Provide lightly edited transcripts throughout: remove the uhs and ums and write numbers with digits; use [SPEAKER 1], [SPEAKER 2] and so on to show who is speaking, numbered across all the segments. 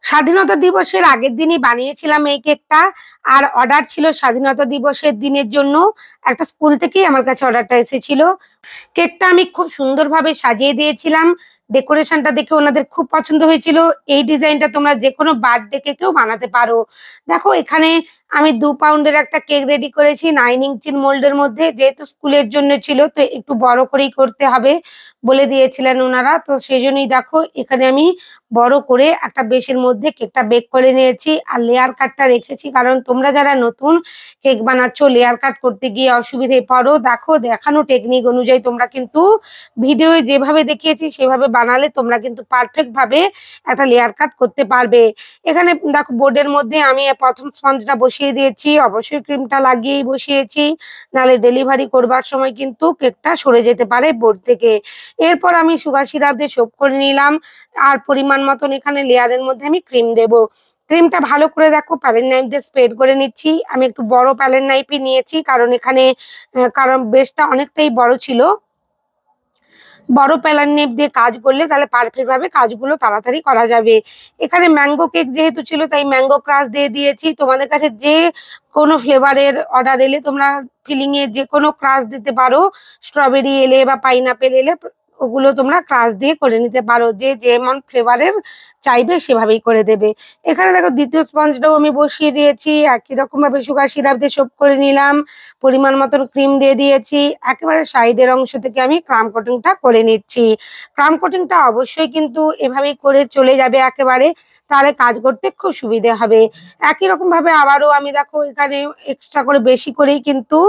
[SPEAKER 1] স্বাধীনতা দিবসের আগের দিনই বানিয়েছিলাম এই কেকটা। আর অর্ডার ছিল স্বাধীনতা দিবসের দিনের জন্য। একটা স্কুল থেকেই আমার কাছে অর্ডারটা এসেছিল। কেকটা আমি খুব সুন্দরভাবে সাজিয়ে দিয়েছিলাম। ডেকোরেশনটা দেখে ওনাদের খুব পছন্দ হয়েছিল। এই ডিজাইনটা তোমরা যে কোনো বার্থডে কেকেও বানাতে পারো। দেখো এখানে আমি 2 পাউন্ডের একটা কেক রেডি করেছি 9 ইঞ্চির মোল্ডের মধ্যে। যেহেতু স্কুলের জন্য ছিল তো একটু বড় করেই করতে হবে বলে দিয়েছিলেন ওনারা, তো সেই জন্যই দেখো এখানে আমি বড় করে একটা বেশের মধ্যে কেকটা বেক করে নিয়েছি। আর লেয়ার কাটটা রেখেছি, কারণ তোমরা যারা নতুন কেক বানাচ্ছ লেয়ার কাট করতে গিয়ে অসুবিধে পড়ো। দেখো দেখানো টেকনিক অনুযায়ী তোমরা কিন্তু ভিডিও যেভাবে দেখিয়েছি সেভাবে বানালে তোমরা কিন্তু পারফেক্ট ভাবে একটা লেয়ার কাট করতে পারবে। এখানে দেখো বোর্ডের মধ্যে আমি প্রথম স্পঞ্জটা বসিয়ে দিয়েছি। অবশ্যই ক্রিমটা লাগিয়েই বসিয়েছি, নাহলে ডেলিভারি করবার সময় কিন্তু কেকটা সরে যেতে পারে বোর্ড থেকে। এরপর আমি সুগার সিরাপ দিয়ে সোপ করে নিলাম। আর পরিমাণ মতন এখানে লেয়ারের মধ্যে আমি ক্রিম দেব। ক্রিমটা ভালো করে দেখো প্যালেট নাইফ দিয়ে স্প্রেড করে নিচ্ছি। আমি একটু বড় প্যালেট নাইফই নিয়েছি, কারণ এখানে বেসটা অনেকটাই বড় ছিল। বড় প্যালার নেপ দিয়ে কাজ করলে তাহলে পারফেক্ট ভাবে কাজগুলো তাড়াতাড়ি করা যাবে। এখানে ম্যাঙ্গো কেক যেহেতু ছিল তাই ম্যাঙ্গো ক্রাশ দিয়ে দিয়েছি। তোমাদের কাছে যে কোনো ফ্লেভারের অর্ডার এলে তোমরা ফিলিং এ যে কোনো ক্রাশ দিতে পারো। স্ট্রবেরি এলে বা পাইনাপেল এলে ওগুলো তোমরা ক্রাশ দিয়ে করে নিতে পারো, যে যেমন ফ্লেভারের চাইবে সেভাবেই করে দেবে। এখানে দেখো দ্বিতীয় স্পঞ্জটাও আমি বসিয়ে দিয়েছি। একই রকম ভাবে সুগার সিরাপ দিয়ে সোপ করে নিলাম। পরিমাণ মতন ক্রিম দিয়ে দিয়েছি। একেবারে সাইডের অংশ থেকে আমি ক্রাম কোটিংটা করে নিচ্ছি। ক্রাম কোটিংটা অবশ্যই কিন্তু এভাবেই করে চলে যাবে একেবারে, তাহলে কাজ করতে খুব সুবিধে হবে। একই রকম ভাবে আবারও আমি দেখো এখানে এক্সট্রা করে বেশি করেই কিন্তু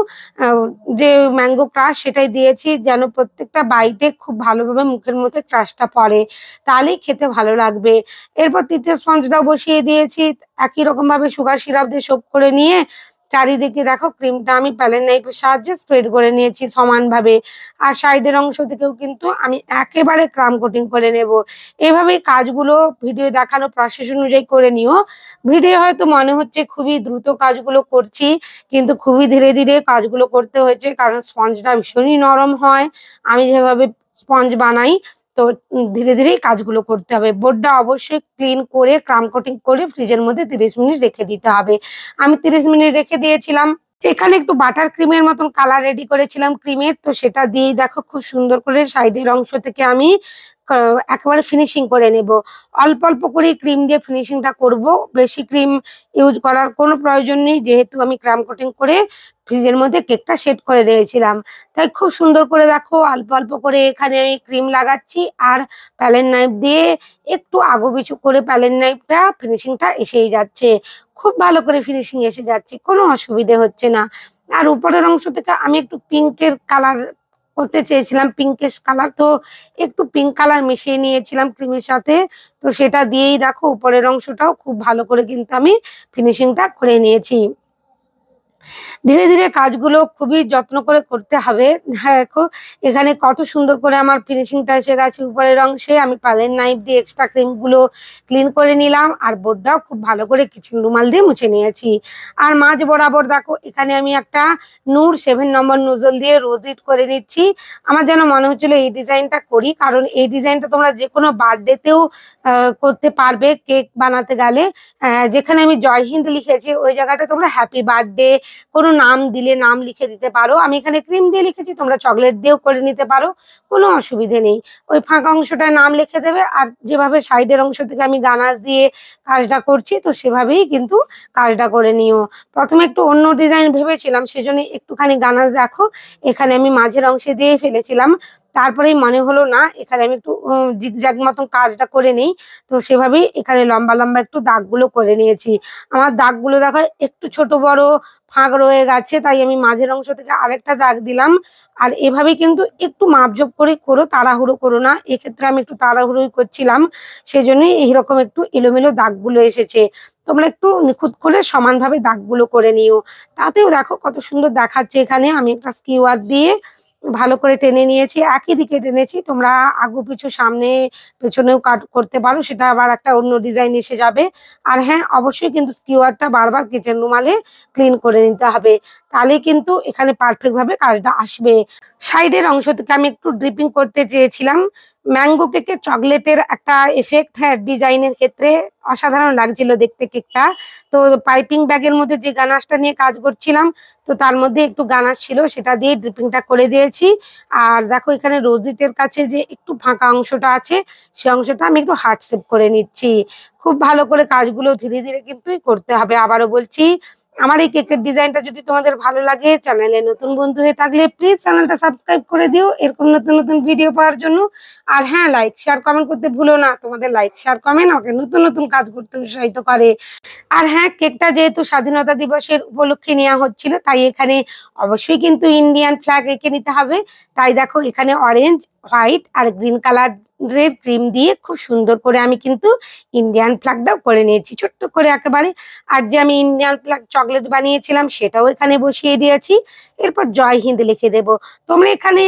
[SPEAKER 1] যে ম্যাঙ্গো ক্রাশ সেটাই দিয়েছি, যেন প্রত্যেকটা বাইটে খুব ভালোভাবে মুখের মধ্যে ক্রাশটা পড়ে, তাহলেই খেতে ভালো লাগবে। এরপর তৃতীয় স্পঞ্জটাও বসিয়ে দিয়েছি। একই রকম ভাবে সুগার সিরাপ দিয়ে সোপ করে নিয়ে চারিদিকে দেখো ক্রিমটা আমি প্যালেট নাইফের সাহায্যে স্প্রেড করে নিয়েছি সমানভাবে। আর সাইডের অংশ থেকেও কিন্তু আমি একেবারে ক্রাম কোটিং করে নেব। এভাবেই কাজগুলো ভিডিও দেখানো প্রসেস অনুযায়ী করে নিও। ভিডিও হয়তো মনে হচ্ছে খুবই দ্রুত কাজগুলো করছি, কিন্তু খুবই ধীরে ধীরে কাজগুলো করতে হয়েছে, কারণ স্পঞ্জটা ভীষণই নরম হয় আমি যেভাবে স্পঞ্জ বানাই। তো ধীরে ধীরেই কাজগুলো করতে হবে। বোর্ডটা অবশ্যই ক্লিন করে ক্রাম কোটিং করে ফ্রিজের মধ্যে 30 মিনিট রেখে দিতে হবে। আমি 30 মিনিট রেখে দিয়েছিলাম। এখানে একটু বাটার ক্রিমের মতন কালার রেডি করেছিলাম ক্রিমের, তো সেটা দিয়েই দেখো খুব সুন্দর করে সাইডের অংশ থেকে আমি একেবারে ফিনিশিং করে নেব। অল্প অল্প করে ক্রিম দিয়ে ফিনিশিংটা করব। বেশি ক্রিম ইউজ করার কোনো প্রয়োজন নেই, যেহেতু আমি ক্রাম কোটিং করে ফ্রিজের মধ্যে কেকটা সেট করে দিয়েছিলাম। তাই খুব সুন্দর করে দেখো অল্প অল্প করে এখানে আমি ক্রিম লাগাচ্ছি। আর প্যালেট নাইফ দিয়ে একটু আগু পিছু করে প্যালেট নাইফটা ফিনিশিংটা এসেই যাচ্ছে। খুব ভালো করে ফিনিশিং এসে যাচ্ছে, কোনো অসুবিধে হচ্ছে না। আর উপরের অংশ থেকে আমি একটু পিঙ্কের কালার করতে চেয়েছিলাম, পিঙ্কেশ কালার, তো একটু পিঙ্ক কালার মিশিয়ে নিয়েছিলাম ক্রিমের সাথে। তো সেটা দিয়েই দেখো উপরের অংশটাও খুব ভালো করে কিন্তু আমি ফিনিশিংটা করে নিয়েছি। ধীরে ধীরে কাজগুলো খুবই যত্ন করে করতে হবে। দেখো এখানে কত সুন্দর করে আমার ফিনিশিংটা এসে গেছে উপরের অংশে। আমি প্যালেট নাইফ দিয়ে এক্সট্রা ক্রিমগুলো ক্লিন করে নিলাম, আর বোর্ডটাও খুব ভালো করে কিচেন রুমাল দিয়ে মুছে নিয়েছি। আর মাঝ বরাবর দেখো এখানে আমি একটা নূর 7 নম্বর নোজল দিয়ে রোজ ইট করে নিচ্ছি। আমার যেন মনে হচ্ছিল এই ডিজাইনটা করি, কারণ এই ডিজাইনটা তোমরা যে কোনো বার্থডেতেও করতে পারবে কেক বানাতে গেলে। যেখানে আমি জয় হিন্দ লিখেছি ওই জায়গাটা তোমরা হ্যাপি বার্থডে কোনো নাম দিলে নাম লিখে দিতে পারো। আমি এখানে ক্রিম দিয়ে লিখেছি, তোমরা চকলেট দিয়েও করে নিতে পারো, কোনো অসুবিধে নেই। ওই ফাঁকা অংশটায় নাম লিখে দেবে। আর যেভাবে সাইডের অংশ থেকে আমি গানাজ দিয়ে কাজটা করছি, তো সেভাবেই কিন্তু কাজটা করে নিও। প্রথমে একটু অন্য ডিজাইন ভেবেছিলাম, সেজন্য একটুখানি গানাজ দেখো এখানে আমি মাঝের অংশে দিয়ে ফেলেছিলাম। তারপরেই মনে হলো না এখানে আমি একটু জিগজ্যাগ মতন কাজটা করে নেই, তো সেভাবেই এখানে লম্বা লম্বা একটু দাগগুলো করে নিয়েছি। আমার দাগগুলো দেখো একটু ছোট বড় ফাঁক রয়ে গেছে, তাই আমি মাঝের অংশ থেকে আরেকটা দাগ দিলাম। আর এভাবে কিন্তু একটু মাপজোপ করে করো, তাড়াহুড়ো করো না। এক্ষেত্রে আমি একটু তাড়াহুড়োই করছিলাম, সেই জন্যই এইরকম একটু এলোমেলো দাগগুলো এসেছে। তোমরা একটু নিখুঁত করে সমানভাবে দাগগুলো করে নিও, তাতেও দেখো কত সুন্দর দেখাচ্ছে। এখানে আমি একটা স্কিওয়ার দিয়ে ভালো করে টেনে নিয়েছি, একই দিকে টেনেছি। তোমরা আগু পিছু সামনে পেছনেও কাট করতে পারো, সেটা আবার একটা অন্য ডিজাইন এসে যাবে। আর হ্যাঁ, অবশ্যই কিন্তু স্কিওয়ারটা বারবার কিচেন রুমালে ক্লিন করে নিতে হবে, তাহলে কিন্তু এখানে পারফেক্ট ভাবে কাজটা আসবে। সাইডের অংশ থেকে আমি একটু ড্রিপিং করতে চেয়েছিলাম। ম্যাঙ্গো কেকে চকলেটের একটা এফেক্ট, হ্যাঁ, ডিজাইনের ক্ষেত্রে অসাধারণ লাগছিল দেখতে কেকটা। তো পাইপিং ব্যাগের মধ্যে যে গানাশটা নিয়ে কাজ করছিলাম, তো তার মধ্যে একটু গানাশ ছিল, সেটা দিয়ে ড্রিপিংটা করে দিয়েছি। আর দেখো এখানে রোজিটের কাছে যে একটু ফাঁকা অংশটা আছে, সে অংশটা আমি একটু হার্ট শেপ করে নিচ্ছি। খুব ভালো করে কাজগুলো ধীরে ধীরে কিন্তু করতে হবে। আবারও বলছি, আমার এই কেকের ডিজাইনটা যদি তোমাদের ভালো লাগে, চ্যানেলে নতুন বন্ধু হয়ে থাকলে প্লিজ চ্যানেলটা সাবস্ক্রাইব করে দিও এরকম নতুন নতুন ভিডিও পাওয়ার জন্য। আর হ্যাঁ, লাইক শেয়ার কমেন্ট করতে ভুলো না। তোমাদের লাইক শেয়ার কমেন্ট আমাকে নতুন নতুন কাজ করতে উৎসাহিত করে। আর হ্যাঁ, কেকটা যেহেতু স্বাধীনতা দিবসের উপলক্ষে নেওয়া হচ্ছিল, তাই এখানে অবশ্যই কিন্তু ইন্ডিয়ান ফ্ল্যাগ এঁকে নিতে হবে। তাই দেখো এখানে অরেঞ্জ, হোয়াইট আর গ্রিন কালারের ক্রিম দিয়ে খুব সুন্দর করে আমি কিন্তু ইন্ডিয়ান ফ্ল্যাগটাও করে নিয়েছি ছোট্ট করে একেবারে। আর যে আমি ইন্ডিয়ান ফ্ল্যাগ চকলেট বানিয়েছিলাম, সেটাও এখানে বসিয়ে দিয়েছি। এরপর জয় হিন্দ লিখে দেব। তোমরা এখানে,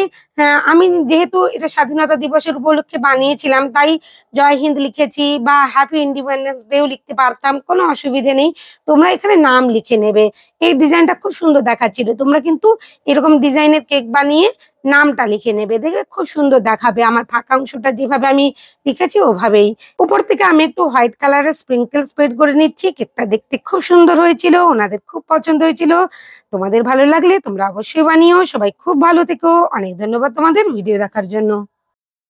[SPEAKER 1] আমি যেহেতু এটা স্বাধীনতা দিবসের উপলক্ষে বানিয়েছিলাম, তাই জয় হিন্দ লিখেছি, বা হ্যাপি ইন্ডিপেন্ডেন্স ডেও লিখতে পারতাম, কোনো অসুবিধে নেই। তোমরা এখানে নাম লিখে নেবে। এই ডিজাইনটা খুব সুন্দর দেখাচ্ছিল, তোমরা কিন্তু এরকম ডিজাইনের কেক বানিয়ে নামটা লিখে নেবে, দেখবে খুব সুন্দর দেখাবে। আমার ফাঁকা অংশটা যেভাবে আমি লিখেছি ওভাবেই। উপর থেকে আমি একটু হোয়াইট কালারের স্প্রিঙ্কেল স্প্রেড করে নিচ্ছি। কেকটা দেখতে খুব সুন্দর হয়েছিল, ওনাদের খুব পছন্দ হয়েছিল। তোমাদের ভালো লাগলে তোমরা অবশ্যই বানিও। সবাই খুব ভালো থেকো। অনেক ধন্যবাদ তোমাদের ভিডিও দেখার জন্য।